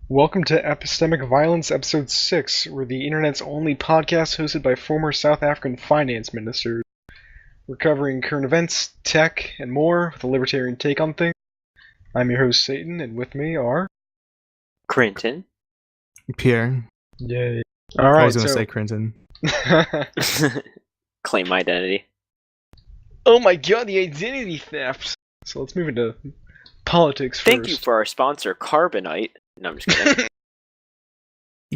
Welcome to Epistemic Violence, Episode 6. We're the internet's only podcast hosted by former South African finance ministers. We're covering current events, tech, and more with a libertarian take on things. I'm your host, Satan, and with me are... Crinton. Pierre. Yay. I Alright, was going to say Crinton. Claim my identity. Oh my god, the identity theft! So let's move into politics first. Thank you for our sponsor, Carbonite. No, I'm just kidding.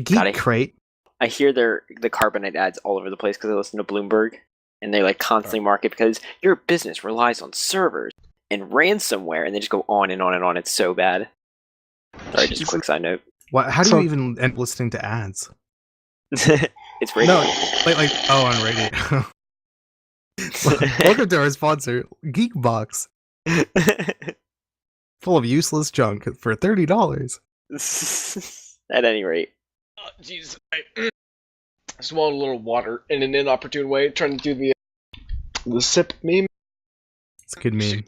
Geek Crate. I hear the Carbonite ads all over the place because I listen to Bloomberg, and they constantly market because your business relies on servers and ransomware, and they just go on and on and on. It's so bad. Sorry, just a quick side note. How do you even end up listening to ads? It's radio. No, on radio. Welcome to our sponsor, Geekbox. Full of useless junk for $30. At any rate. Oh, jeez. I swallowed a little water in an inopportune way, trying to do the sip meme. It's a good meme.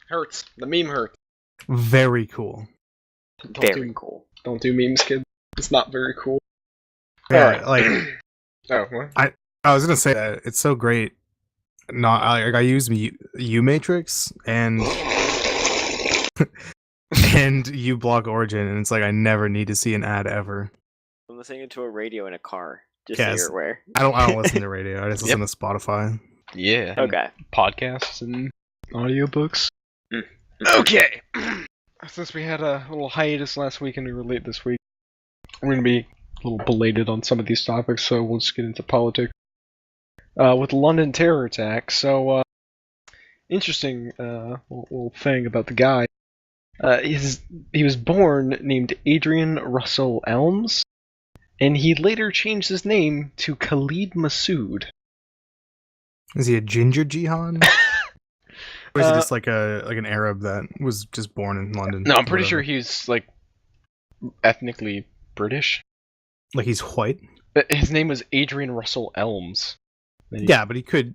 Hurts. The meme hurts. Very cool. Very cool. Don't do memes, kid. It's not very cool. Yeah, what? I was gonna say that it's so great. I use U-Matrix and and uBlock Origin, and it's I never need to see an ad ever. I'm listening to a radio in a car, just so you're aware. I don't listen to radio. I just listen to Spotify. Yeah. Okay. Podcasts and audiobooks. Okay. Since we had a little hiatus last week and we were late this week, we're going to be a little belated on some of these topics, so we'll just get into politics. With the London terror attack, so interesting little thing about the guy. He was born named Adrian Russell Elms, and he later changed his name to Khalid Massoud. Is he a ginger jihad? Or is he just an Arab that was just born in London? No, I'm pretty sure he's ethnically British. He's white? But his name was Adrian Russell Elms. Yeah, but he could,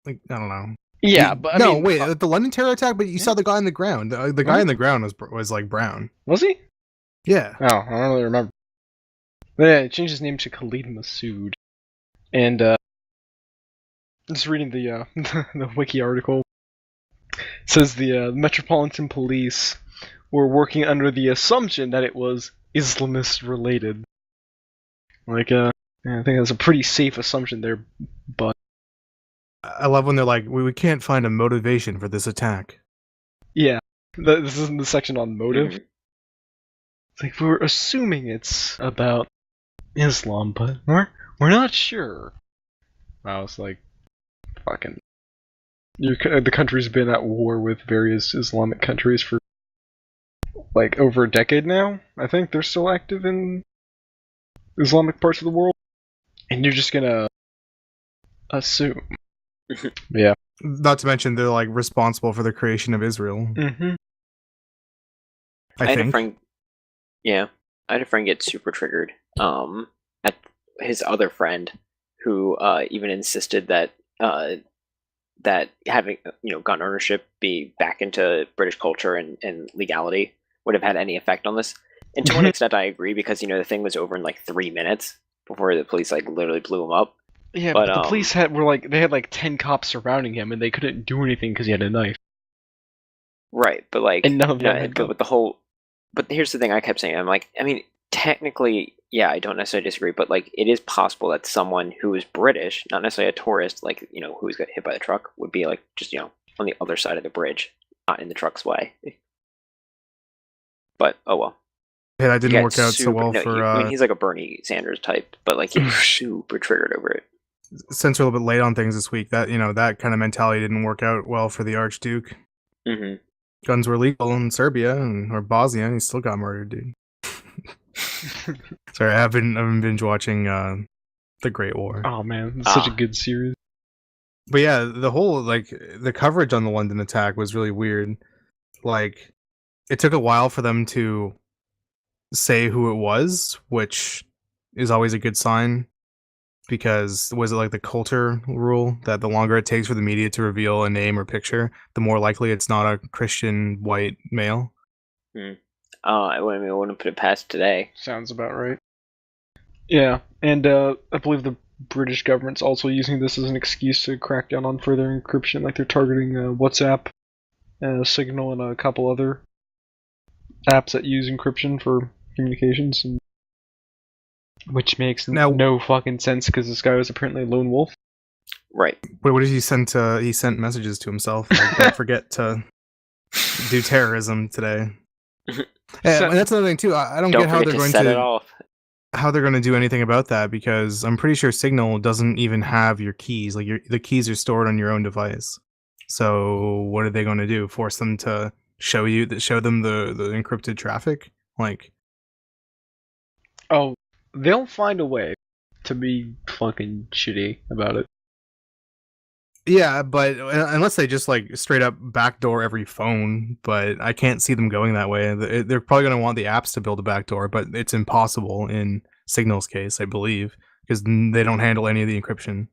I don't know. Yeah, but I mean, the London terror attack. But you saw the guy on the ground. The guy on the ground was brown. Was he? Yeah. Oh, I don't really remember. But yeah, he changed his name to Khalid Massoud, and just reading the the wiki article. It says the Metropolitan Police were working under the assumption that it was Islamist related. I think that's a pretty safe assumption there, but I love when they're like, we can't find a motivation for this attack. Yeah, this is in the section on motive. Mm-hmm. It's we're assuming it's about Islam, but we're not sure. I was fucking. The country's been at war with various Islamic countries for over a decade now. I think they're still active in Islamic parts of the world, and you're just gonna assume. Yeah. Not to mention they're responsible for the creation of Israel. Mm-hmm. I think. I had a friend get super triggered. At his other friend, who even insisted that that having gun ownership be back into British culture and legality would have had any effect on this. And to one extent, I agree because the thing was over in 3 minutes before the police literally blew him up. Yeah, but the police had 10 cops surrounding him, and they couldn't do anything because he had a knife. Right, but and none of them had with the whole. But here's the thing: I kept saying, I mean, technically, yeah, I don't necessarily disagree, but it is possible that someone who is British, not necessarily a tourist, who's got hit by the truck, would be just on the other side of the bridge, not in the truck's way. But oh well. Yeah, that didn't work out so well for. I mean, he's like a Bernie Sanders type, but he's super triggered over it. Since we're a little bit late on things this week, that that kind of mentality didn't work out well for the Archduke. Mm-hmm. Guns were legal in Serbia or Bosnia, and he still got murdered, dude. Sorry, I've been binge watching The Great War. Oh man, it's such a good series. But yeah, the whole the coverage on the London attack was really weird. It took a while for them to say who it was, which is always a good sign. Because was it the Coulter rule that the longer it takes for the media to reveal a name or picture, the more likely it's not a Christian white male? I wouldn't put it past today. Sounds about right. Yeah, and I believe the British government's also using this as an excuse to crack down on further encryption. Like they're targeting WhatsApp, Signal, and a couple other apps that use encryption for communications, which makes no fucking sense because this guy was apparently a lone wolf. Right. Wait, what did he send to? He sent messages to himself. Like, don't forget to do terrorism today. And that's another thing too. I don't get how they're going to how they're going to do anything about that, because I'm pretty sure Signal doesn't even have your keys. Like the keys are stored on your own device. So what are they going to do? Force them to show them the encrypted traffic? Like, oh, they'll find a way to be fucking shitty about it. Yeah, but unless they just like straight up backdoor every phone, but I can't see them going that way. They're probably going to want the apps to build a backdoor, but it's impossible in Signal's case, I believe, because they don't handle any of the encryption.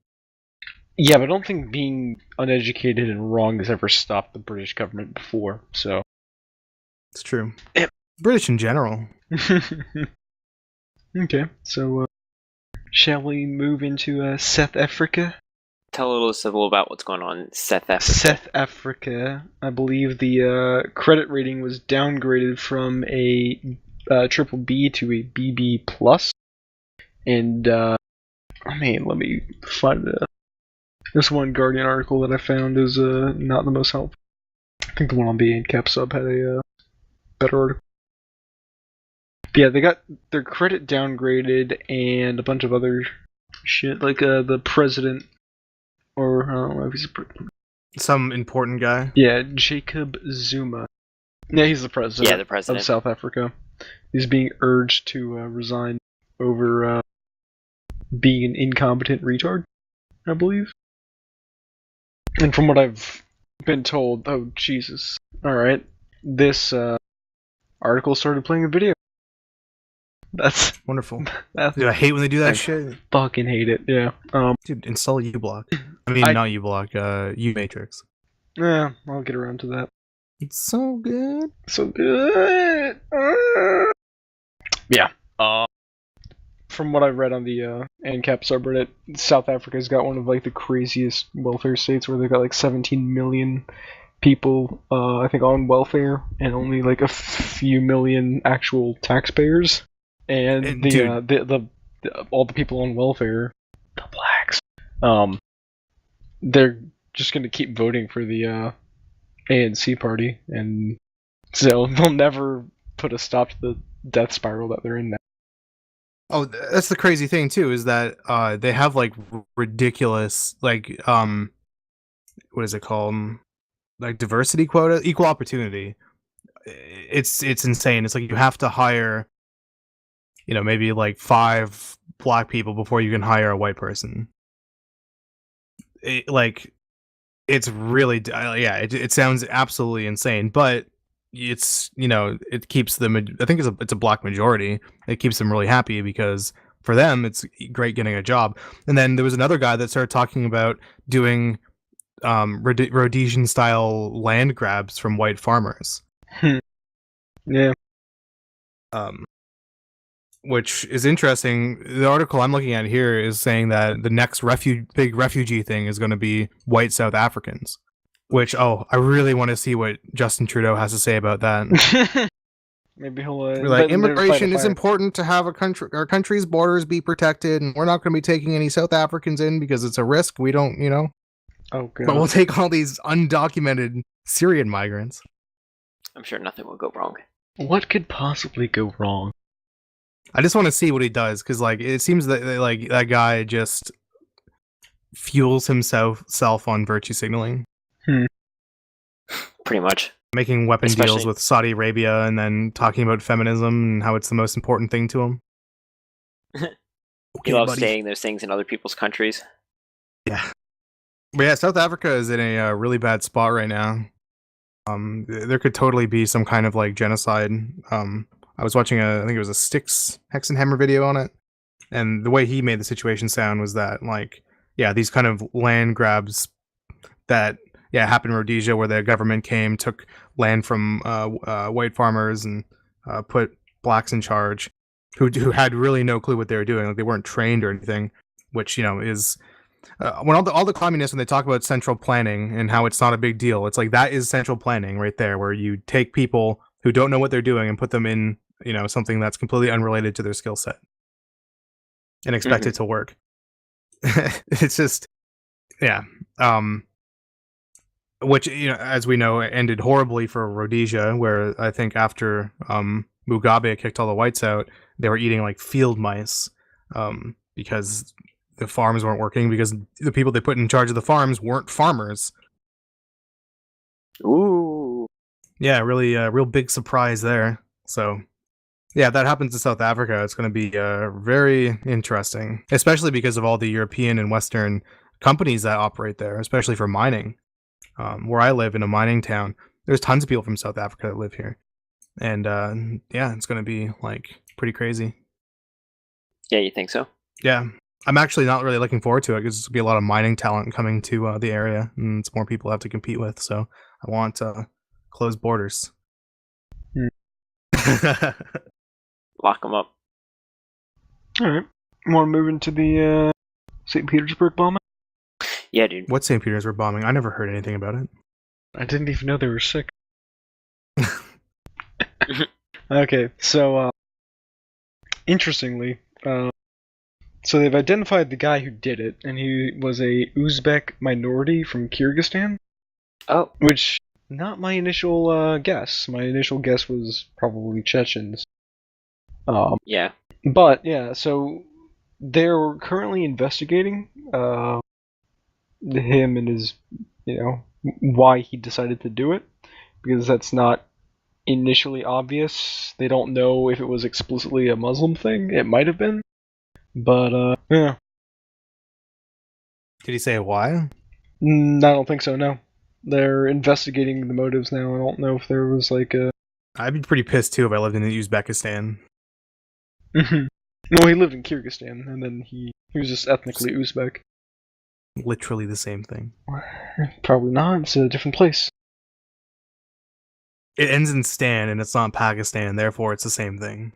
Yeah, but I don't think being uneducated and wrong has ever stopped the British government before, so. It's true. British in general. Okay, so shall we move into South Africa? Tell a little about what's going on in South Africa. South Africa, I believe the credit rating was downgraded from a triple B to a BB plus, and let me find this one Guardian article that I found is not the most helpful. I think the one on the ANCAP sub had a better article. But yeah, they got their credit downgraded and a bunch of other shit, like the president. Or, I don't know if he's some important guy. Yeah, Jacob Zuma. Yeah, he's the president. Yeah, the president of South Africa. He's being urged to resign over being an incompetent retard, I believe. And from what I've been told, oh Jesus! All right, this article started playing a video. That's wonderful. Dude, I hate when they do that shit. Fucking hate it. Yeah. Dude, install uBlock. I mean, not uBlock. uMatrix. Yeah, I'll get around to that. It's so good. So good. Yeah. From what I've read on the ANCAP subreddit, South Africa's got one of like the craziest welfare states where they've got like 17 million people, I think, on welfare, and only like a few million actual taxpayers. And the all the people on welfare, the blacks, they're just gonna keep voting for the ANC party, and so they'll never put a stop to the death spiral that they're in now. Oh, that's the crazy thing too, is that they have like ridiculous, like what is it called? Like diversity quota, equal opportunity. It's insane. It's like you have to hire, maybe like 5 black people before you can hire a white person. It's really, it sounds absolutely insane, but it's, it keeps them, I think it's a black majority. It keeps them really happy because for them, it's great getting a job. And then there was another guy that started talking about doing Rhodesian style land grabs from white farmers. Yeah. Which is interesting. The article I'm looking at here is saying that the next big refugee thing is going to be white South Africans. Which, I really want to see what Justin Trudeau has to say about that. Maybe he'll like, immigration is important to have our country's borders be protected, and we're not going to be taking any South Africans in because it's a risk. We don't, Oh, God. But we'll take all these undocumented Syrian migrants. I'm sure nothing will go wrong. What could possibly go wrong? I just want to see what he does, because like it seems that like that guy just fuels himself on virtue signaling. Pretty much. Making weapon deals with Saudi Arabia and then talking about feminism and how it's the most important thing to him. He loves saying those things in other people's countries. Yeah. But yeah, South Africa is in a really bad spot right now. There could totally be some kind of like genocide. I was watching I think it was a Styx Hexenhammer video on it, and the way he made the situation sound was that like, these kind of land grabs that happened in Rhodesia, where the government took land from white farmers and put blacks in charge who had really no clue what they were doing. Like, they weren't trained or anything, which, is when all the communists, when they talk about central planning and how it's not a big deal, it's like that is central planning right there, where you take people who don't know what they're doing and put them in, something that's completely unrelated to their skill set and expect it to work. It's just, yeah. Which, as we know, ended horribly for Rhodesia, where I think after Mugabe kicked all the whites out, they were eating like field mice because the farms weren't working, because the people they put in charge of the farms weren't farmers. Ooh. Yeah, really, real big surprise there. So, yeah, that happens in South Africa. It's going to be very interesting, especially because of all the European and Western companies that operate there, especially for mining. Where I live, in a mining town, there's tons of people from South Africa that live here. And yeah, it's going to be like pretty crazy. Yeah, you think so? Yeah. I'm actually not really looking forward to it, because there's going to be a lot of mining talent coming to the area, and it's more people I have to compete with. So I want closed borders. Lock them up. All right. Want to move into the St. Petersburg bombing? Yeah, dude. What's St. Petersburg bombing? I never heard anything about it. I didn't even know they were sick. Okay, so interestingly, so they've identified the guy who did it, and he was a Uzbek minority from Kyrgyzstan. Oh. Which, not my initial guess. My initial guess was probably Chechens. Yeah. But, yeah, so they're currently investigating him and his, why he decided to do it, because that's not initially obvious. They don't know if it was explicitly a Muslim thing. It might have been, but yeah. Did he say why? I don't think so. No, they're investigating the motives now. I don't know if there was like a. I'd be pretty pissed too if I lived in Uzbekistan. Well, he lived in Kyrgyzstan, and then he was just ethnically Uzbek. Literally the same thing. Probably not. It's a different place. It ends in Stan, and it's not Pakistan, therefore it's the same thing.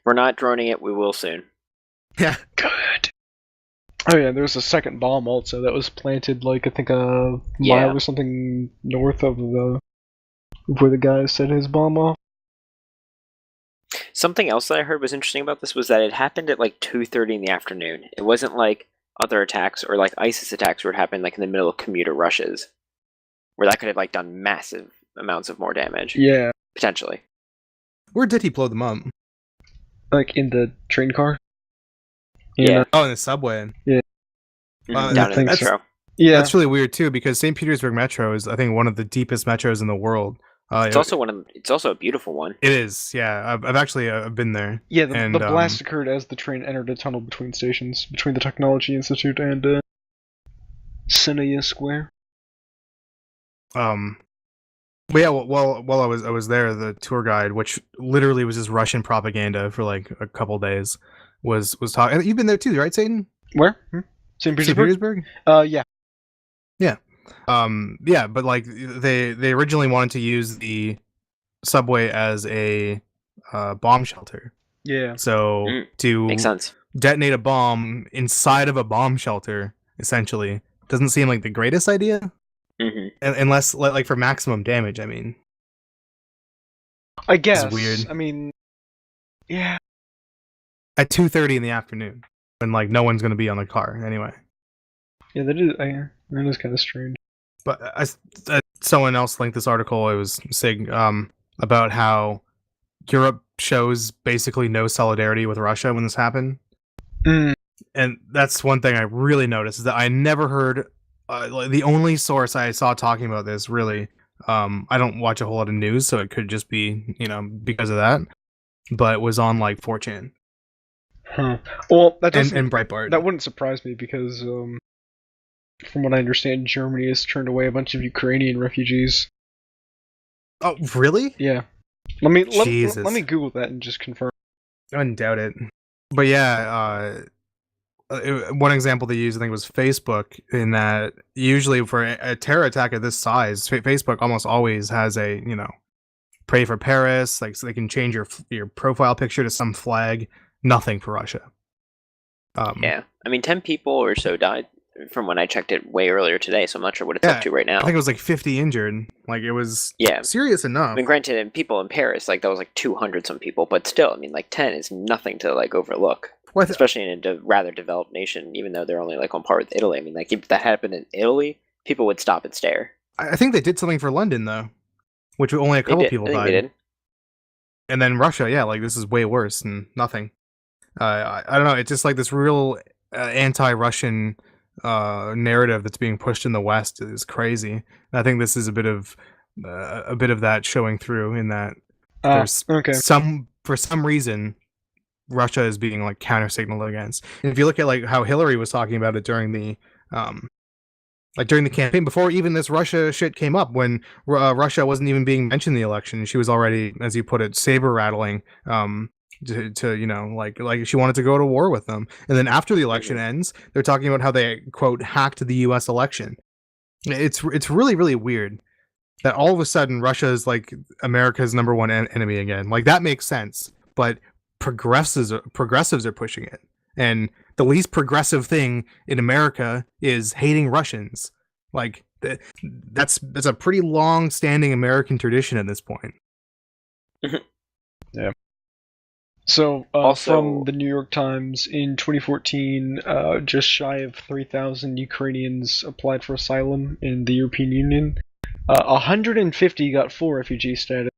We're not droning it. We will soon. Yeah. Good. Oh yeah, there was a second bomb also that was planted, like, I think a mile or something north of where the guy set his bomb off. Something else that I heard was interesting about this was that it happened at like 2:30 in the afternoon. It wasn't like other attacks or like ISIS attacks where it happened like in the middle of commuter rushes, where that could have like done massive amounts of more damage. Yeah. Potentially. Where did he blow them up? Like in the train car? Yeah. Oh, in the subway. Yeah. Down in the metro. Yeah. That's really weird too, because St. Petersburg Metro is, I think, one of the deepest metros in the world. It's also a beautiful one. It is, yeah. I've actually been there. Yeah, the blast occurred as the train entered a tunnel between stations, between the Technology Institute and Sinaya Square. But yeah, while I was there, the tour guide, which literally was just Russian propaganda for like a couple days, was talking. You've been there too, right, Satan? Where? St. Petersburg? Yeah. Yeah. Yeah, but like they originally wanted to use the subway as a bomb shelter. Yeah. So to makes sense. Detonate a bomb inside of a bomb shelter, essentially, doesn't seem like the greatest idea. Mm-hmm. Unless, like, for maximum damage, I mean. I guess. It's weird. I mean, yeah. At 2:30 in the afternoon, when like no one's gonna be on the car anyway. Yeah, that is kind of strange. But someone else linked this article. It was saying about how Europe shows basically no solidarity with Russia when this happened. And that's one thing I really noticed, is that I never heard. The only source I saw talking about this, really, I don't watch a whole lot of news, so it could just be, because of that, but it was on like 4chan. Huh. Well, that doesn't, and Breitbart. That wouldn't surprise me, because from what I understand, Germany has turned away a bunch of Ukrainian refugees. Oh, really? Yeah. Let me Google that and just confirm. I wouldn't doubt it. But yeah, one example they used, I think, was Facebook, in that usually for a terror attack of this size, Facebook almost always has a, pray for Paris, like so they can change your profile picture to some flag. Nothing for Russia. Yeah, I mean, 10 people or so died from when I checked it way earlier today, so I'm not sure what it's up to right now. I think it was like 50 injured. Like it was serious enough. I mean, granted, in people in Paris, like that was like 200 some people, but still, I mean, like 10 is nothing to like overlook, especially in a rather developed nation. Even though they're only like on par with Italy, I mean, like if that happened in Italy, people would stop and stare. I think they did something for London though, which only a couple people died. They did. And then Russia, yeah, like this is way worse and nothing. I don't know. It's just like this real anti-Russian narrative that's being pushed in the West is crazy. And I think this is a bit of that showing through in that there's for some reason Russia is being like counter-signaled against. And if you look at like how Hillary was talking about it during the campaign before even this Russia shit came up, when Russia wasn't even being mentioned in the election, she was already, as you put it, saber rattling. To you know, like she wanted to go to war with them, and then after the election ends, they're talking about how they quote hacked the U.S. election. It's really really weird that all of a sudden Russia is like America's number one enemy again. Like that makes sense, but progressives are pushing it, and the least progressive thing in America is hating Russians. Like that's a pretty long standing American tradition at this point. Yeah. So, from the New York Times, in 2014, just shy of 3,000 Ukrainians applied for asylum in the European Union. 150 got full refugee status.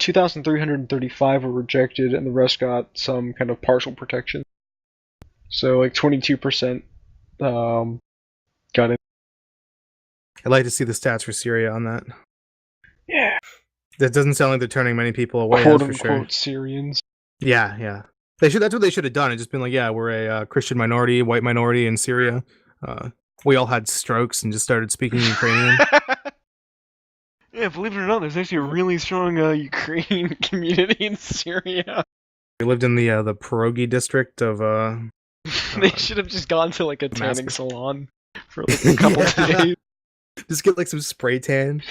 2,335 were rejected, and the rest got some kind of partial protection. So, like 22% got it. I'd like to see the stats for Syria on that. Yeah. That doesn't sound like they're turning many people away. Quote for sure. unquote Syrians. Yeah. That's what they should have done. It's just been like, yeah, we're a Christian minority, white minority in Syria. We all had strokes and just started speaking Ukrainian. Yeah, believe it or not, there's actually a really strong Ukrainian community in Syria. We lived in the pierogi district of. They should have just gone to like a tanning salon for like a couple of days. Just get like some spray tan.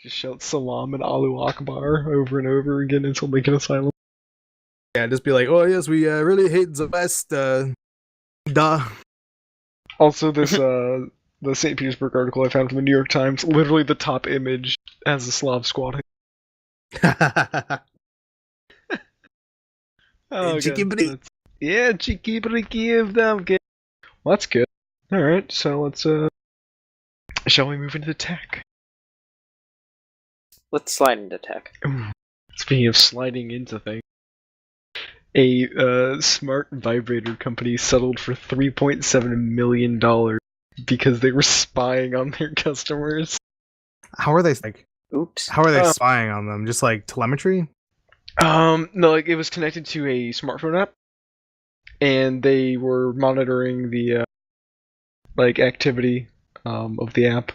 Just shout salam and Allahu Akbar over and over again until they get asylum. Yeah, just be like, oh yes, we really hate the West. Duh. Also, this the St. Petersburg article I found from the New York Times, literally the top image has a Slav squatting. Oh, yeah, cheeky briki of them. Well, that's good. Alright, so let's shall we move into tech? Let's slide into tech. Speaking of sliding into things, a smart vibrator company settled for $3.7 million because they were spying on their customers. How are they like? Oops. How are they spying on them? Just like telemetry? No, like it was connected to a smartphone app, and they were monitoring the like activity of the app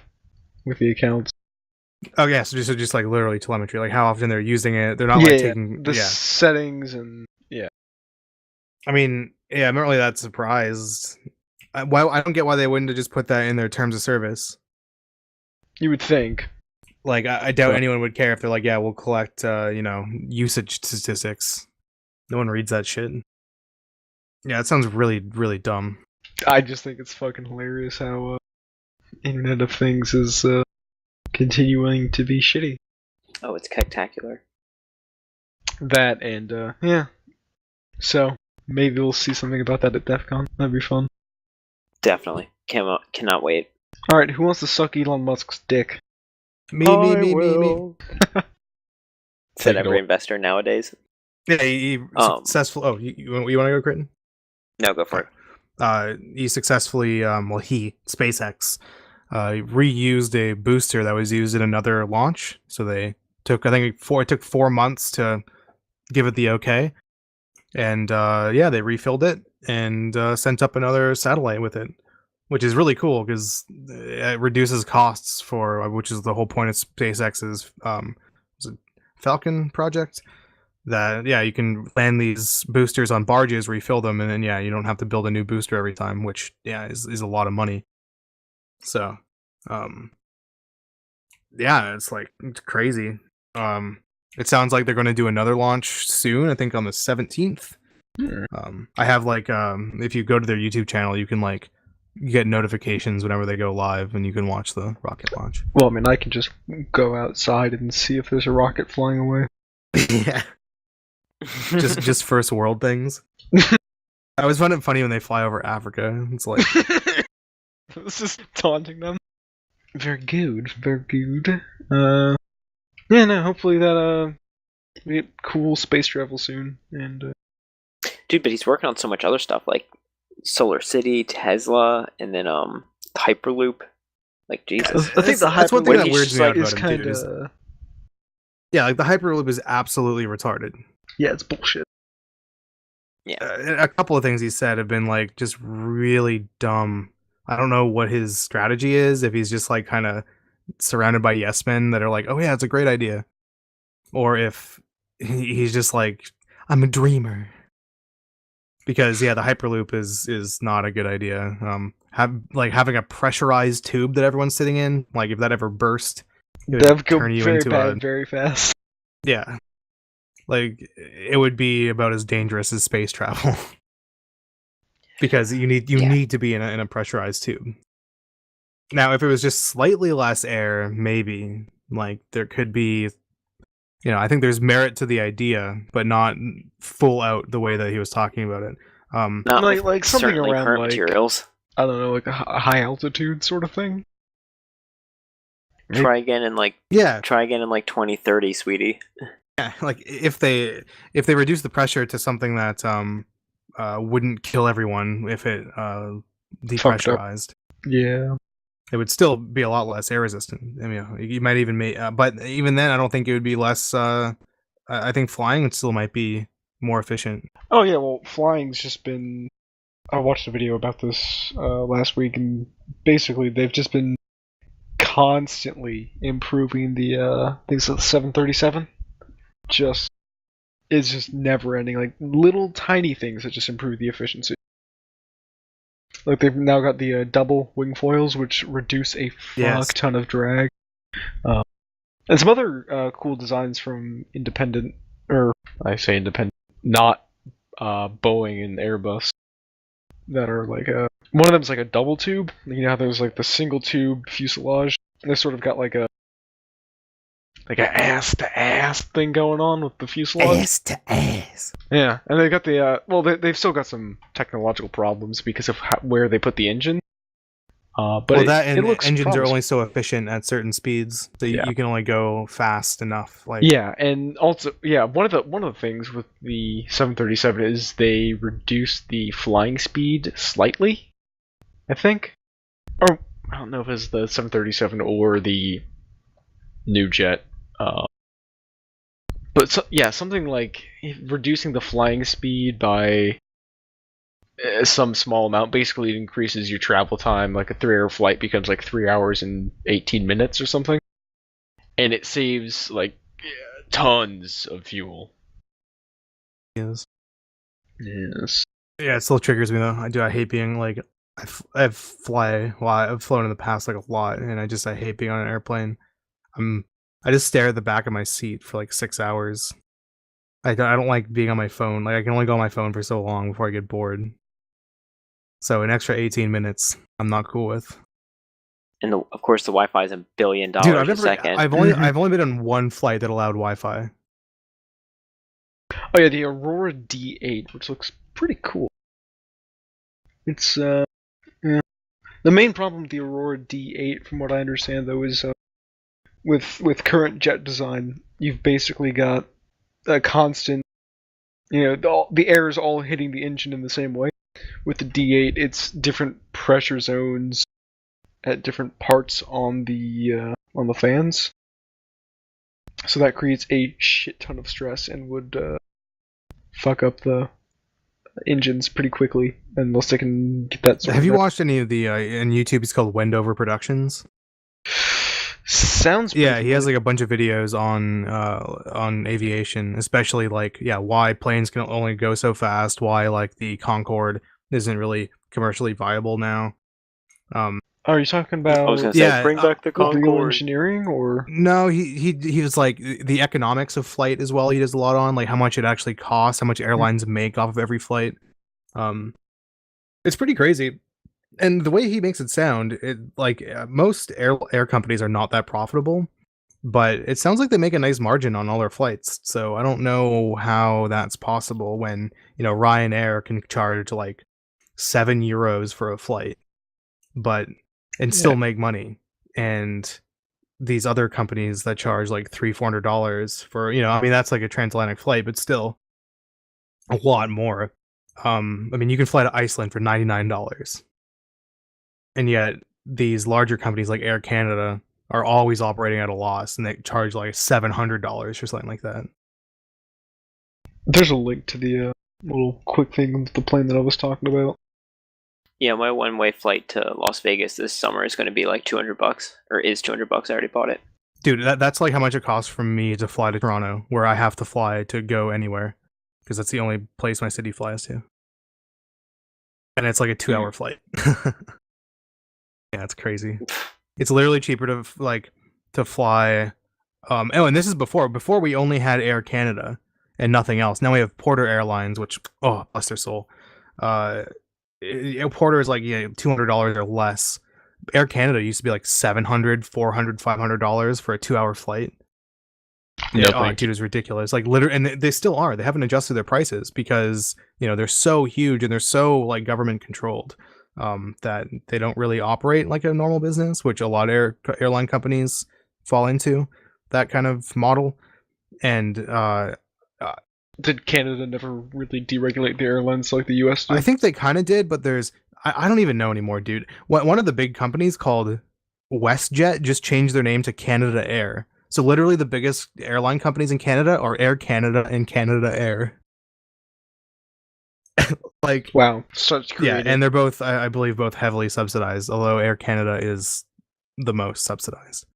with the accounts. Oh yeah, so just like literally telemetry, like how often they're using it. They're not like taking the settings and I mean, yeah, I'm not really that surprised. I don't get why they wouldn't have just put that in their terms of service. You would think. Like I doubt anyone would care if they're like, yeah, we'll collect usage statistics. No one reads that shit. Yeah, it sounds really really dumb. I just think it's fucking hilarious how Internet of Things is continuing to be shitty. Oh, it's spectacular. That and yeah. So maybe we'll see something about that at DEF CON. That'd be fun. Definitely. Cannot wait. Alright, who wants to suck Elon Musk's dick? Me. Said every investor nowadays. Yeah, he successful. Oh, you want to go, Critton? No, go for it. He successfully, SpaceX, reused a booster that was used in another launch. So they took, it took 4 months to give it the okay. And they refilled it and sent up another satellite with it, which is really cool because it reduces costs for, which is the whole point of SpaceX's Falcon project. That you can land these boosters on barges, refill them, and then you don't have to build a new booster every time, which is a lot of money. So yeah, it's crazy. It sounds like they're going to do another launch soon. I think on the 17th. I have if you go to their YouTube channel, you can get notifications whenever they go live, and you can watch the rocket launch. Well, I mean, I can just go outside and see if there's a rocket flying away. Yeah, just first world things. I always find it funny when they fly over Africa. It's like this is taunting them. Very good, very good. Yeah, no. Hopefully that we get cool space travel soon, and dude, but he's working on so much other stuff like Solar City, Tesla, and then Hyperloop. Like Jesus, I think that's one thing that weirds me out is about him, kind too, is- of yeah, the Hyperloop is absolutely retarded. yeah, it's bullshit. A couple of things he said have been just really dumb. I don't know what his strategy is, if he's just kind of surrounded by yes men that are like, oh yeah, it's a great idea, or if he's just I'm a dreamer. Because yeah, the Hyperloop is not a good idea. Having a pressurized tube that everyone's sitting in, if that ever burst, it That would go turn you very into bad, very fast. yeah, it would be about as dangerous as space travel. Because you need to be in a pressurized tube. Now, if it was just slightly less air, maybe there could be, I think there's merit to the idea, but not full out the way that he was talking about it. not like something certainly around current materials. I don't know, a high altitude sort of thing. Try again in Try again in 2030, sweetie. Yeah, if they reduce the pressure to something that wouldn't kill everyone if it depressurized. Yeah. It would still be a lot less air resistant. I mean, you might even make, but even then, I don't think it would be less. I think flying still might be more efficient. Oh yeah, well, flying's just been. I watched a video about this last week, and basically they've just been constantly improving the. I think it's the 737. It's just never ending. Little tiny things that just improve the efficiency. They've now got the double wing foils, which reduce a fuck ton of drag. And some other cool designs from independent, or I say independent, not Boeing and Airbus, that are one of them's a double tube. You know how there's the single tube fuselage? They sort of got a ass to ass thing going on with the fuselage. Ass to ass. Yeah, and they got the they've still got some technological problems because of where they put the engine. But it looks engines promising. are only so efficient at certain speeds, so you can only go fast enough. Yeah, and also one of the things with the 737 is they reduced the flying speed slightly, I think, or I don't know if it's the 737 or the new jet. But something like reducing the flying speed by some small amount. Basically, it increases your travel time. A 3-hour flight becomes 3 hours and 18 minutes or something, and it saves tons of fuel. Yes. Yes. Yeah, it still triggers me though. I hate being I've flown in the past a lot, and I hate being on an airplane. I just stare at the back of my seat for 6 hours. I don't like being on my phone. I can only go on my phone for so long before I get bored. So an extra 18 minutes, I'm not cool with. And of course, the Wi-Fi is $1 billion a second. I've only been on one flight that allowed Wi-Fi. Oh yeah, the Aurora D8, which looks pretty cool. It's yeah. The main problem with the Aurora D8, from what I understand, though, is with current jet design, you've basically got a constant, the air is all hitting the engine in the same way. With the D8, it's different pressure zones at different parts on the fans, so that creates a shit ton of stress and would fuck up the engines pretty quickly unless they can get that. Have you watched any of the on YouTube? It's called Wendover Productions. Sounds he has a bunch of videos on aviation, especially why planes can only go so fast, why the Concorde isn't really commercially viable now. Are you talking about I was gonna say, Yeah, bring back the real Concorde. engineering or? No, he was like the economics of flight as well. He does a lot on like how much it actually costs, how much airlines make off of every flight. It's pretty crazy, and the way he makes it sound, most air companies are not that profitable, but it sounds like they make a nice margin on all their flights. So I don't know how that's possible when Ryanair can charge like €7 for a flight, but and still make money, and these other companies that charge like $300-400 for I mean that's like a transatlantic flight, but still a lot more. I mean you can fly to Iceland for $99, and yet these larger companies like Air Canada are always operating at a loss, and they charge like $700 or something like that. There's a link to the little quick thing of the plane that I was talking about. Yeah, my one-way flight to Las Vegas this summer is going to be like $200, or is $200. I already bought it. Dude, that's like how much it costs for me to fly to Toronto, where I have to fly to go anywhere, because that's the only place my city flies to. And it's like a 2-hour flight. Yeah, it's crazy. It's literally cheaper to fly. And this is before we only had Air Canada and nothing else. Now we have Porter Airlines, which bless their soul. Porter is like $200 or less. Air Canada used to be like $700, $400, $500 for a 2-hour flight. Yeah, dude, it was ridiculous. Like literally, and they still are. They haven't adjusted their prices because they're so huge and they're so like government controlled that they don't really operate like a normal business, which a lot of airline companies fall into that kind of model. And did Canada never really deregulate the airlines like the U.S. did? I think they kind of did, but I don't even know anymore, dude. One of the big companies called WestJet just changed their name to Canada Air. So literally the biggest airline companies in Canada are Air Canada and Canada Air. Like, wow, such creative. Yeah, and they're both, I believe, both heavily subsidized, although Air Canada is the most subsidized.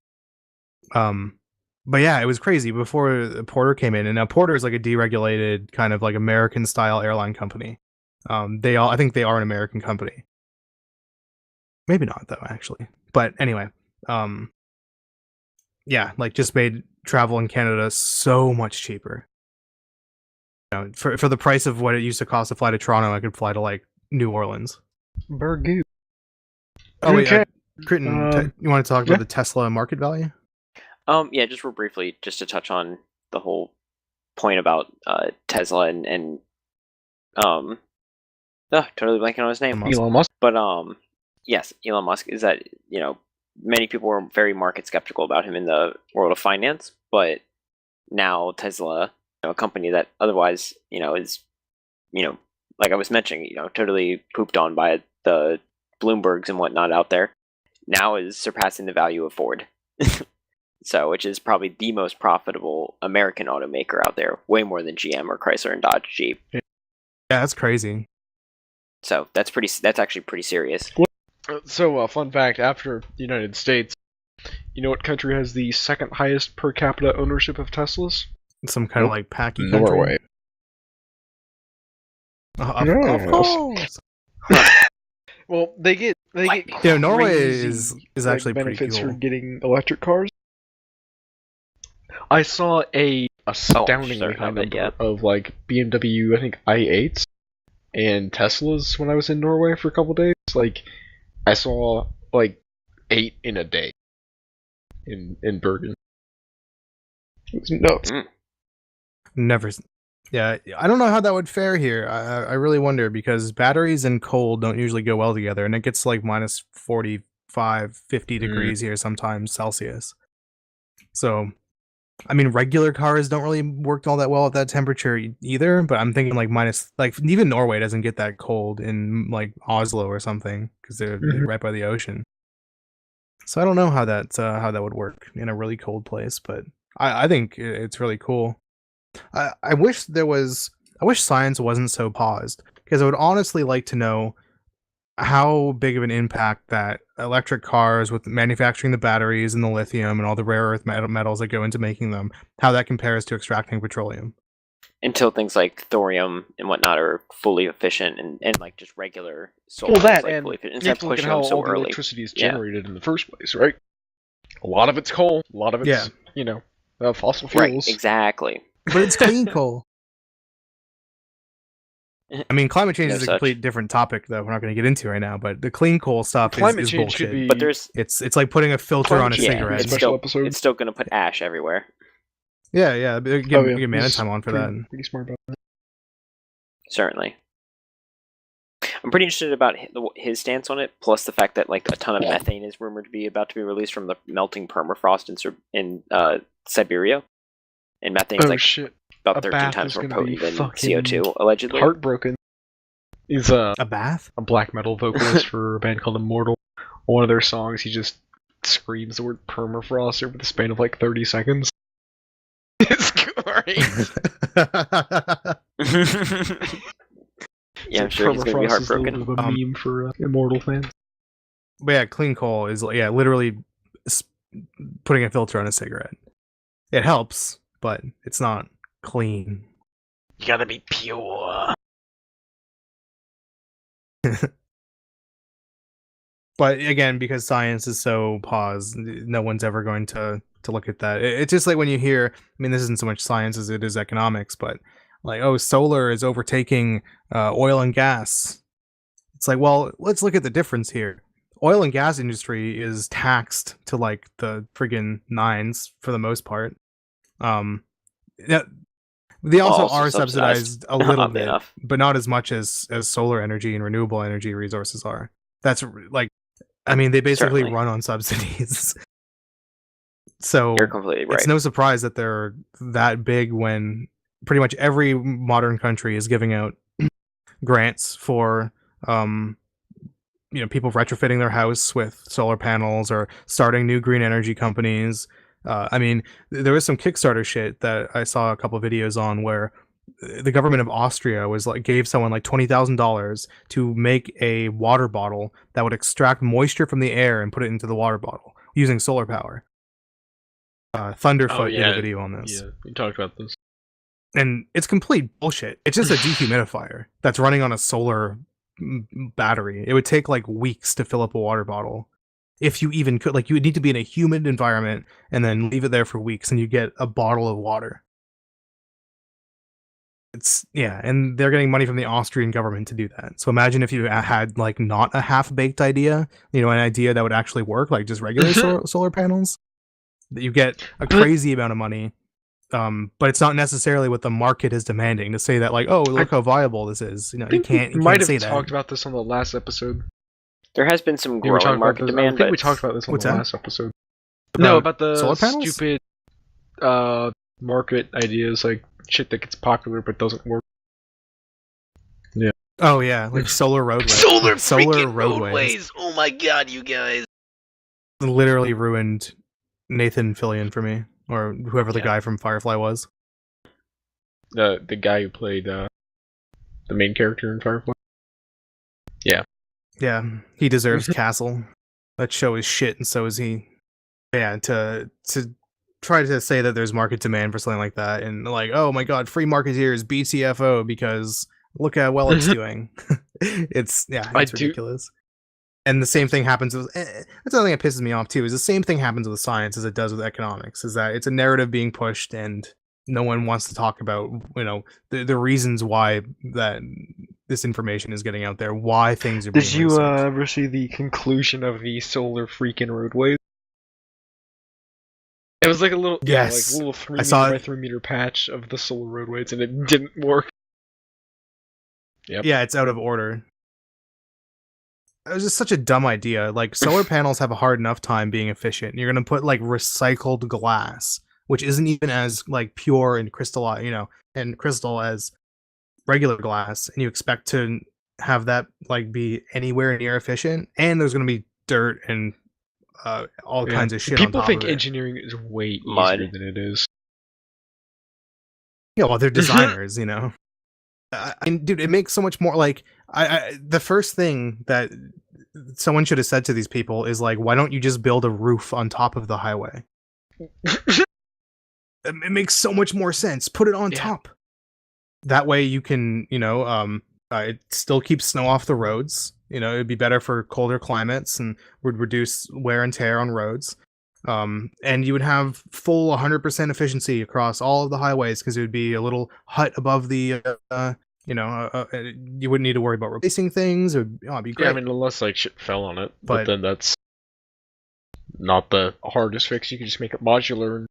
But yeah, it was crazy before Porter came in, and now Porter is like a deregulated kind of like American style airline company. I think they are an American company. Maybe not though, actually. But anyway, yeah, like just made travel in Canada so much cheaper. For the price of what it used to cost to fly to Toronto, I could fly to like New Orleans. Burgoo. Oh wait, Critton, you want to talk about the Tesla market value? Yeah, just real briefly, just to touch on the whole point about Tesla and totally blanking on his name. Elon Musk. But yes, Elon Musk is that many people were very market skeptical about him in the world of finance, but now Tesla, a company that otherwise is like I was mentioning, totally pooped on by the Bloombergs and whatnot out there, now is surpassing the value of Ford. So, which is probably the most profitable American automaker out there, way more than GM or Chrysler and Dodge Jeep. Yeah, that's crazy. So that's actually pretty serious. So, fun fact: after the United States, you know what country has the second highest per capita ownership of Teslas? Some kind of like packy Norway. Country. Of course. Well, they get Norway is actually benefits pretty cool for getting electric cars. I saw a astoundingly high number of like BMW, I think i8s and Teslas when I was in Norway for a couple days. Like, I saw like 8 in a day in Bergen. It was nuts. Never. Yeah, I don't know how that would fare here. I really wonder, because batteries and cold don't usually go well together, and it gets like minus 45, 50 degrees here sometimes Celsius. So, I mean, regular cars don't really work all that well at that temperature either, but I'm thinking like even Norway doesn't get that cold in like Oslo or something, because they're right by the ocean. So I don't know how that would work in a really cold place, but I think it's really cool. I wish science wasn't so paused, because I would honestly like to know how big of an impact that electric cars, with manufacturing the batteries and the lithium and all the rare earth metals that go into making them, how that compares to extracting petroleum. until things like thorium and whatnot are fully efficient and like just regular solar Well, that is, like, and fully efficient. you have Instead to of look at pushing how them so all the early. electricity is Yeah. generated in the first place, right? A lot of it's coal, a lot of it's, fossil Right, fuels. exactly. But it's clean coal. I mean, climate change No is a such. complete different topic that we're not going to get into right now. But the clean coal stuff Climate is change bullshit. could be. But there's It's like putting a filter Climate on a change could be cigarette. a special episode. It's still going to put ash everywhere. Yeah. Get Man he's time on for pretty, that. Pretty smart about that. Certainly. I'm pretty interested about his stance on it, plus the fact that like a ton of methane is rumored to be about to be released from the melting permafrost in Siberia, and methane is Shit! about A 13 bath times is more gonna be potent than fucking CO2, allegedly. Heartbroken. He's a bath? black metal vocalist for a band called Immortal. One of their songs, he just screams the word permafrost over the span of like 30 seconds. It's great. Yeah, I'm sure he's going to be heartbroken. Is a little bit of a meme for Immortal fans. But yeah, clean coal is literally putting a filter on a cigarette. It helps, but it's not clean. You gotta be pure. But again, because science is so paused, no one's ever going to look at that. It's just like when you hear, I mean, this isn't so much science as it is economics, but like, oh, solar is overtaking oil and gas. It's like, well, let's look at the difference here. Oil and gas industry is taxed to like the friggin' nines for the most part. They also are subsidized a little bit, but not as much as solar energy and renewable energy resources are. That's like, I mean, they basically run on subsidies. So you're completely right. It's no surprise that they're that big when pretty much every modern country is giving out grants for people retrofitting their house with solar panels or starting new green energy companies. I mean, there was some Kickstarter shit that I saw a couple of videos on where the government of Austria was like gave someone like $20,000 to make a water bottle that would extract moisture from the air and put it into the water bottle using solar power. Thunderfoot did a video on this. Yeah, we talked about this. And it's complete bullshit. It's just a dehumidifier that's running on a solar battery. It would take like weeks to fill up a water bottle. If you even could, like, you would need to be in a humid environment and then leave it there for weeks and you get a bottle of water. And they're getting money from the Austrian government to do that. So imagine if you had like not a half-baked idea, an idea that would actually work, like just regular solar panels. That you get a crazy amount of money, but it's not necessarily what the market is demanding to say that, like, oh, look how viable this is. You can't say that. Talked about this on the last episode. There has been some growing market demand. I think we talked about this on the last episode. About the solar panels? Stupid market ideas, like shit that gets popular but doesn't work. Yeah. Oh yeah, like solar roadways. solar roadways. Oh my god, you guys! Literally ruined Nathan Fillion for me, or whoever the guy from Firefly was. The guy who played the main character in Firefly. Yeah, he deserves Castle. That show is shit, and so is he. Yeah, to try to say that there's market demand for something like that, and like, oh my god, free marketeers, BTFO, because look how well it's doing. It's ridiculous. And the same thing happens with, that's another thing that pisses me off too, is the same thing happens with science as it does with economics, is that it's a narrative being pushed and no one wants to talk about, the reasons why that this information is getting out there, why things are being researched. Did you ever see the conclusion of the solar freaking roadways? It was like a little, like a little 3 meter by 3 meter patch of the solar roadways, and it didn't work. Yep. Yeah, it's out of order. It was just such a dumb idea. Like, solar panels have a hard enough time being efficient. You're gonna put like recycled glass, which isn't even as like pure and crystal, and crystal as regular glass, and you expect to have that like be anywhere near efficient. And there's gonna be dirt and all kinds of shit. People on top think of it. Engineering is way easier than it is. Yeah, well, they're designers, I mean, dude, it makes so much more. Like, the first thing that someone should have said to these people is like, why don't you just build a roof on top of the highway? It makes so much more sense. Put it on top. that way you can, it still keeps snow off the roads. It'd be better for colder climates and would reduce wear and tear on roads. And you would have full 100% efficiency across all of the highways because it would be a little hut above the, you wouldn't need to worry about replacing things. It'd be great. Yeah, I mean, unless like shit fell on it, but then that's not the hardest fix. You can just make it modular and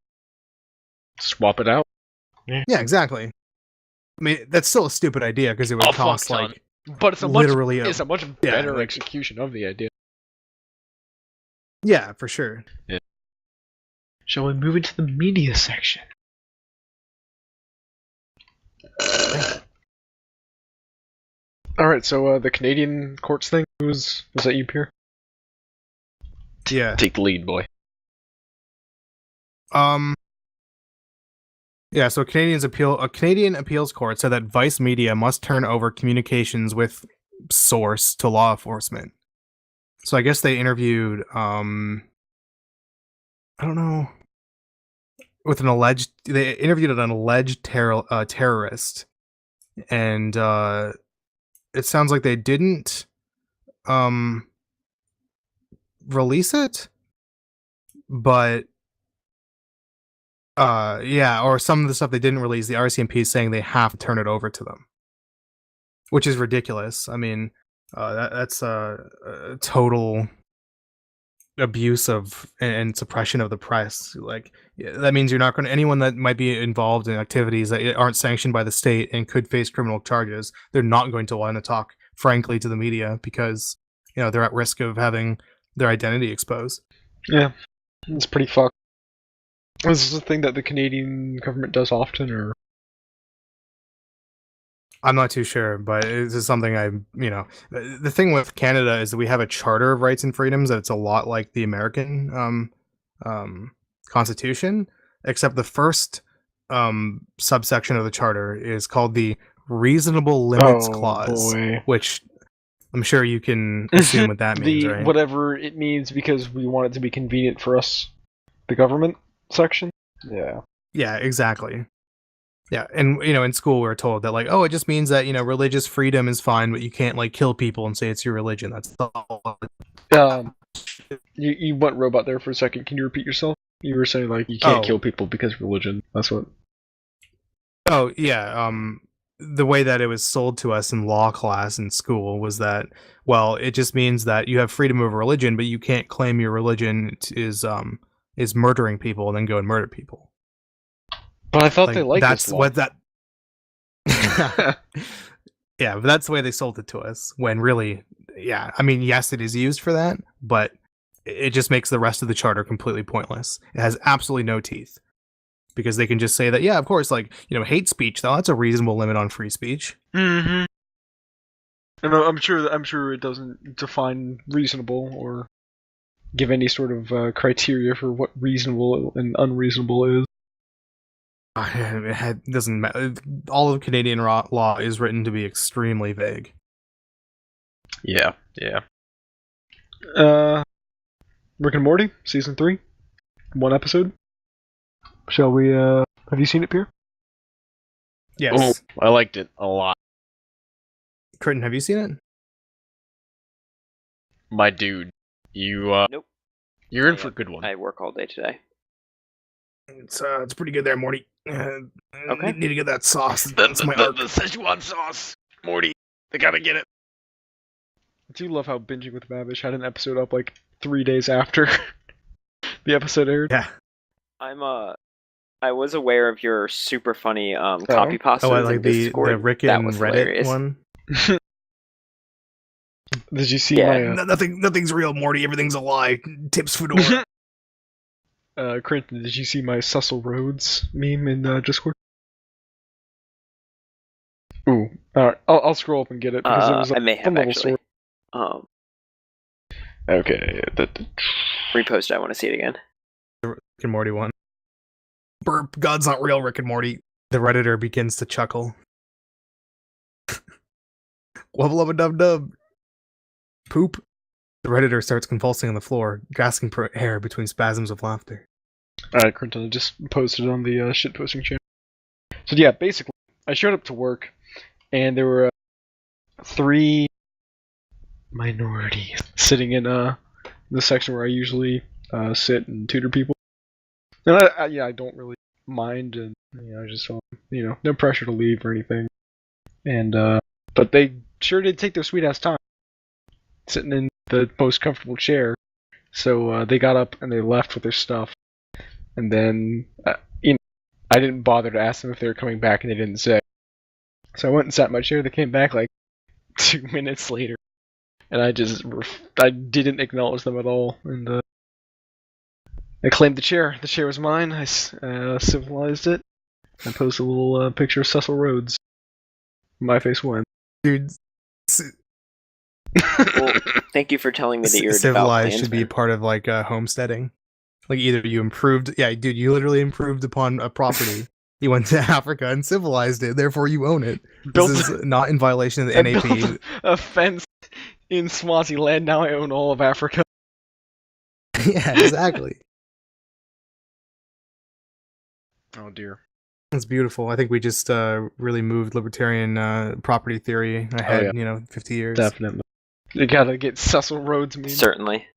swap it out. Yeah, exactly. I mean, that's still a stupid idea because it would cost like, but it's a literally much better execution of the idea. Yeah, for sure. Yeah. Shall we move into the media section? All right, so the Canadian courts thing was that you, Pierre? Yeah. Take the lead, boy. Yeah, so a Canadian appeals court said that Vice Media must turn over communications with source to law enforcement. So I guess they interviewed, I don't know, they interviewed an alleged terrorist, and it sounds like they didn't release it, but or some of the stuff they didn't release, the RCMP is saying they have to turn it over to them, which is ridiculous. I mean, that's a total abuse of and suppression of the press. Like, that means you're not going to, anyone that might be involved in activities that aren't sanctioned by the state and could face criminal charges, they're not going to want to talk frankly to the media because they're at risk of having their identity exposed. Yeah, it's pretty fucked. Is this a thing that the Canadian government does often, or? I'm not too sure, but this is something the thing with Canada is that we have a Charter of Rights and Freedoms that's a lot like the American Constitution, except the first subsection of the Charter is called the Reasonable Limits Clause, which I'm sure you can assume what that means, right? Whatever it means, because we want it to be convenient for us, the government section. Yeah. Yeah, exactly. Yeah, and in school we were told that it just means that religious freedom is fine, but you can't kill people and say it's your religion. That's all. You went robot there for a second. Can you repeat yourself? You were saying you can't kill people because of religion. That's what. Oh yeah. The way that it was sold to us in law class in school was that it just means that you have freedom of religion, but you can't claim your religion is murdering people and then go and murder people. But I thought they liked that's Islam. What that. Yeah, but that's the way they sold it to us. When really, yeah, I mean, yes, it is used for that, but it just makes the rest of the charter completely pointless. It has absolutely no teeth because they can just say that, yeah, of course, hate speech, though, that's a reasonable limit on free speech. Mm-hmm. And I'm sure it doesn't define reasonable or give any sort of criteria for what reasonable and unreasonable is. It doesn't matter. All of Canadian law is written to be extremely vague. Yeah. Rick and Morty, season 3, 1 episode. Shall we? Have you seen it, Pierre? Yes. Oh, I liked it a lot. Critton, have you seen it? My dude, you Nope. You're in for a good one. I work all day today. It's pretty good there, Morty. Okay. Need to get that sauce. That's my arc. The Szechuan sauce, Morty. They gotta get it. I do love how Binging with Babish had an episode up 3 days after the episode aired. Yeah. I was aware of your super funny copy pasta. I like the Rick and Reddit hilarious. one. Did you see my? Nothing's real, Morty. Everything's a lie. Tips Fedora. Clinton, did you see my Cecil Rhodes meme in Discord? Ooh, alright. I'll scroll up and get it because it was I may have actually. Okay. Repost. I want to see it again. The Rick and Morty one. Burp. God's not real, Rick and Morty. The Redditor begins to chuckle. Wubba lubba dub dub. Poop. The Redditor starts convulsing on the floor, gasping for air between spasms of laughter. Alright, Clinton, I just posted on the shitposting channel. So yeah, basically, I showed up to work, and there were 3 minorities sitting in the section where I usually sit and tutor people. And I don't really mind, and I just told them, no pressure to leave or anything. And but they sure did take their sweet ass time sitting in the most comfortable chair. So they got up and they left with their stuff. And then I didn't bother to ask them if they were coming back, and they didn't say. So I went and sat in my chair. They came back like 2 minutes later, and I didn't acknowledge them at all. And I claimed the chair. The chair was mine. I civilized it. I posted a little picture of Cecil Rhodes. My face won. Dude, Well, thank you for telling me that you're a devout civilized should be Klansman. part of like homesteading. Like either you improved, dude, you literally improved upon a property. You went to Africa and civilized it, therefore you own it. Built This is not in violation of the I NAP. built a fence in Swaziland. Now I own all of Africa. Yeah, exactly. Oh dear. That's beautiful. I think we just really moved libertarian property theory ahead, 50 years. Definitely. You gotta get Cecil Rhodes meme. Certainly.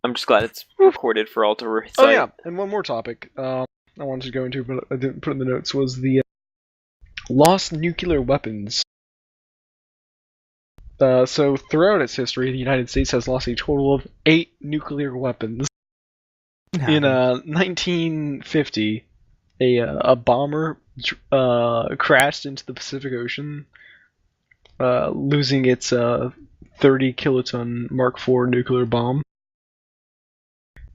I'm just glad it's recorded for all to recite. Oh yeah, and one more topic I wanted to go into, but I didn't put in the notes, was the lost nuclear weapons. So throughout its history, the United States has lost a total of 8 nuclear weapons. In 1950, a bomber crashed into the Pacific Ocean, losing its 30 kiloton Mark IV nuclear bomb.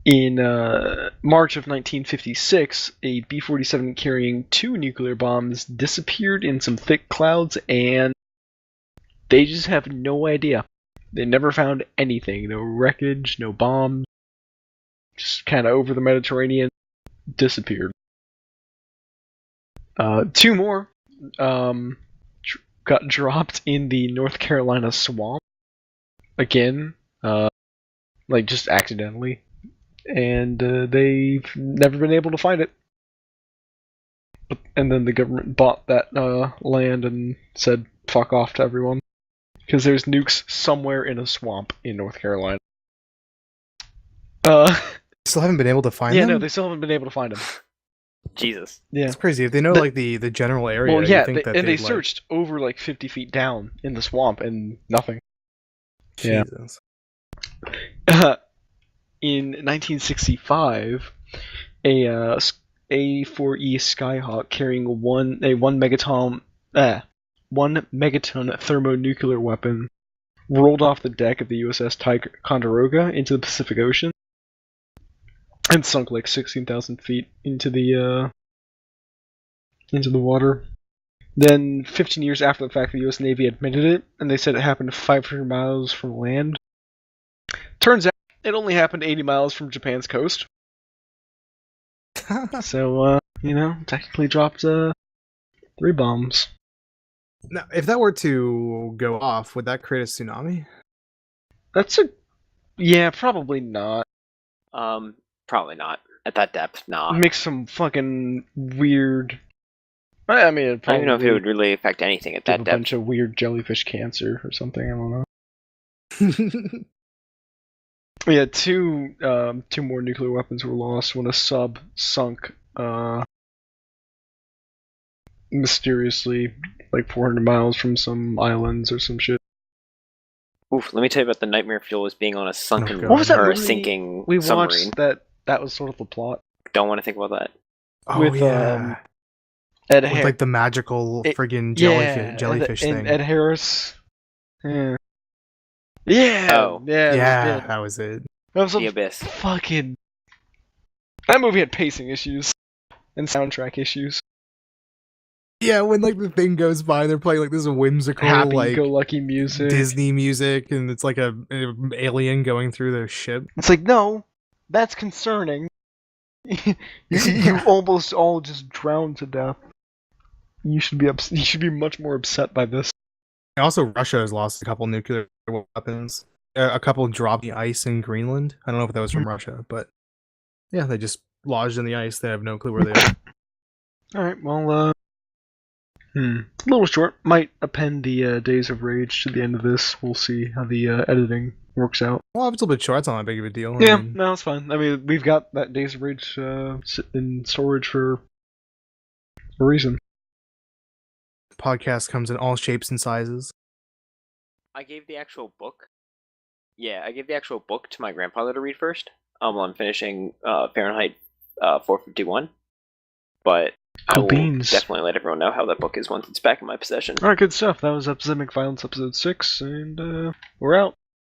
In March of 1956, a B-47 carrying 2 nuclear bombs disappeared in some thick clouds, and they just have no idea. They never found anything. No wreckage, no bombs. Just kind of over the Mediterranean, disappeared. 2 more got dropped in the North Carolina swamp. Again, just accidentally. And they've never been able to find it. And then the government bought that land and said fuck off to everyone. Because there's nukes somewhere in a swamp in North Carolina. Still haven't been able to find them? Yeah, no, they still haven't been able to find them. Jesus. Yeah. It's crazy. If they know the general area, Well, yeah, you think they searched over 50 feet down in the swamp and nothing. Jesus. Yeah. In 1965, a A4E Skyhawk carrying one megaton thermonuclear weapon rolled off the deck of the USS Ticonderoga into the Pacific Ocean and sunk 16,000 feet into the water. Then, 15 years after the fact, the U.S. Navy admitted it, and they said it happened 500 miles from land. Turns out, it only happened 80 miles from Japan's coast. So, technically dropped 3 bombs. Now, if that were to go off, would that create a tsunami? Yeah, probably not. Probably not. At that depth, nah. Make some fucking weird... I mean, I don't even know if it would really affect anything at that a depth. bunch of weird jellyfish cancer or something, I don't know. Yeah, 2 more nuclear weapons were lost when a sub sunk mysteriously 400 miles from some islands or some shit. Oof, let me tell you about the nightmare fuel as being on a sunken God. What was that or a movie sinking we submarine. watched that was sort of the plot. Don't want to think about that. Oh, With, yeah. Ed With the magical friggin' jellyfish and thing. Ed Harris. Yeah. Yeah. Oh. Yeah, that was it. That was The Abyss. fucking... That movie had pacing issues and soundtrack issues. Yeah, when the thing goes by, they're playing this whimsical Happy-go-lucky music. Disney music, and it's an alien going through their ship. It's no, that's concerning. You almost all just drowned to death. You should be much more upset by this. Also, Russia has lost a couple nuclear weapons. A couple dropped the ice in Greenland. I don't know if that was from Russia, but yeah, they just lodged in the ice. They have no clue where they are. All right, well, A little short. Might append the Days of Rage to the end of this. We'll see how the editing works out. Well, if it's a little bit short, it's not that big of a deal. I Yeah, mean, no, it's fine. I mean, we've got that Days of Rage in storage for a reason. podcast comes in all shapes and sizes. I gave the actual book. Yeah, I gave the actual book to my grandfather to read first. While I'm finishing Fahrenheit 451. But I will definitely let everyone know how that book is once it's back in my possession. Alright, good stuff. That was Epistemic Violence Episode 6, and we're out.